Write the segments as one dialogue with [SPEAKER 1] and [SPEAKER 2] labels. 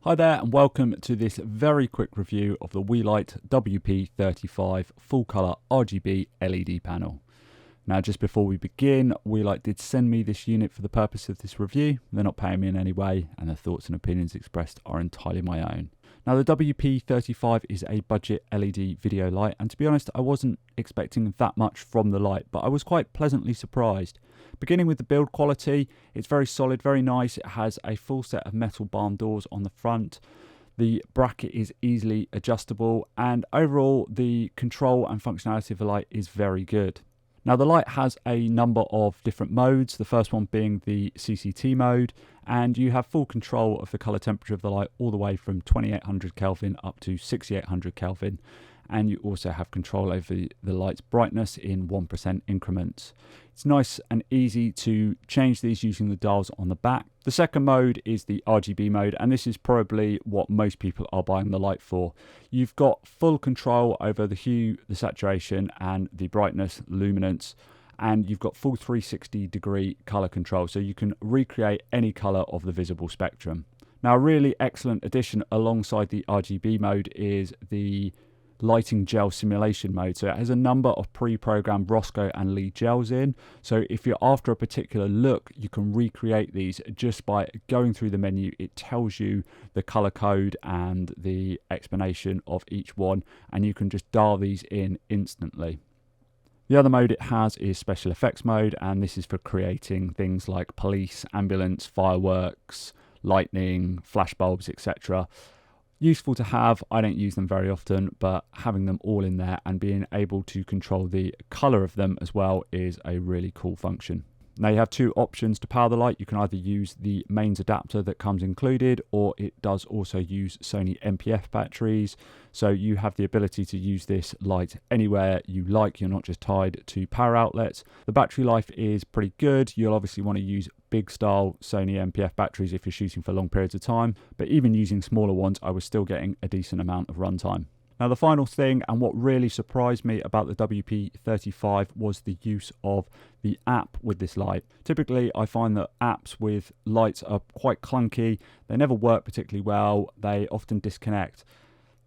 [SPEAKER 1] Hi there and welcome to this very quick review of the Weeylite WP35 full colour RGB LED panel. Now just before we begin, Weeylite did send me this unit for the purpose of this review. They're not paying me in any way and the thoughts and opinions expressed are entirely my own. Now the WP35 is a budget LED video light, and to be honest I wasn't expecting that much from the light, but I was quite pleasantly surprised. Beginning with the build quality, it's very solid, very nice. It has a full set of metal barn doors on the front. The bracket is easily adjustable, and overall the control and functionality of the light is very good. Now the light has a number of different modes, the first one being the CCT mode, and you have full control of the color temperature of the light all the way from 2800 Kelvin up to 6800 Kelvin. And you also have control over the light's brightness in 1% increments. It's nice and easy to change these using the dials on the back. The second mode is the RGB mode, and this is probably what most people are buying the light for. You've got full control over the hue, the saturation and the brightness, luminance, and you've got full 360-degree color control, so you can recreate any color of the visible spectrum. Now a really excellent addition alongside the RGB mode is the lighting gel simulation mode. So it has a number of pre-programmed Roscoe and Lee gels in, so if you're after a particular look you can recreate these just by going through the menu. It tells you the color code and the explanation of each one, and you can just dial these in instantly. The other mode it has is special effects mode, and this is for creating things like police, ambulance, fireworks, lightning, flashbulbs, etc. Useful to have. I don't use them very often, but having them all in there and being able to control the color of them as well is a really cool function. Now you have two options to power the light. You can either use the mains adapter that comes included, or it does also use Sony MPF batteries. So you have the ability to use this light anywhere you like. You're not just tied to power outlets. The battery life is pretty good. You'll obviously want to use big style Sony MPF batteries if you're shooting for long periods of time, but even using smaller ones I was still getting a decent amount of runtime. Now the final thing, and what really surprised me about the WP35, was the use of the app with this light. Typically I find that apps with lights are quite clunky, they never work particularly well, they often disconnect.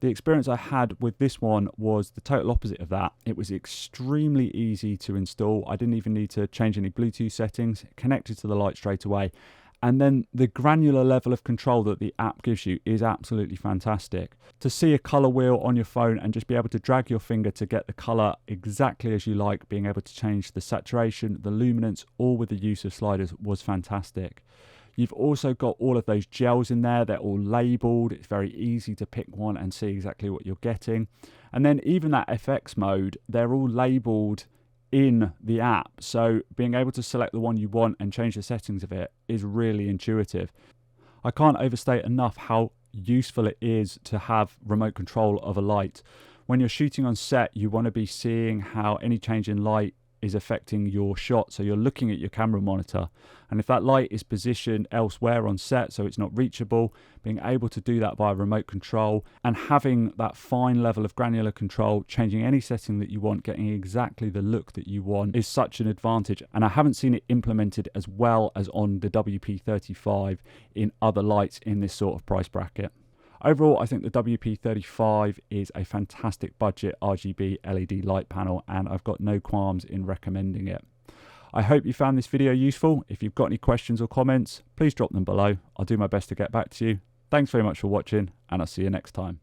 [SPEAKER 1] The experience I had with this one was the total opposite of that. It was extremely easy to install. I didn't even need to change any Bluetooth settings. It connected to the light straight away. And then the granular level of control that the app gives you is absolutely fantastic. To see a color wheel on your phone and just be able to drag your finger to get the color exactly as you like, being able to change the saturation, the luminance, all with the use of sliders was fantastic. You've also got all of those gels in there. They're all labeled. It's very easy to pick one and see exactly what you're getting. And then even that FX mode, they're all labeled in the app, so being able to select the one you want and change the settings of it is really intuitive. I can't overstate enough how useful it is to have remote control of a light. When you're shooting on set, you want to be seeing how any change in light is affecting your shot, so you're looking at your camera monitor, and if that light is positioned elsewhere on set so it's not reachable, being able to do that via remote control and having that fine level of granular control, changing any setting that you want, getting exactly the look that you want, is such an advantage. And I haven't seen it implemented as well as on the WP35 in other lights in this sort of price bracket. Overall, I think the WP35 is a fantastic budget RGB LED light panel, and I've got no qualms in recommending it. I hope you found this video useful. If you've got any questions or comments, please drop them below. I'll do my best to get back to you. Thanks very much for watching, and I'll see you next time.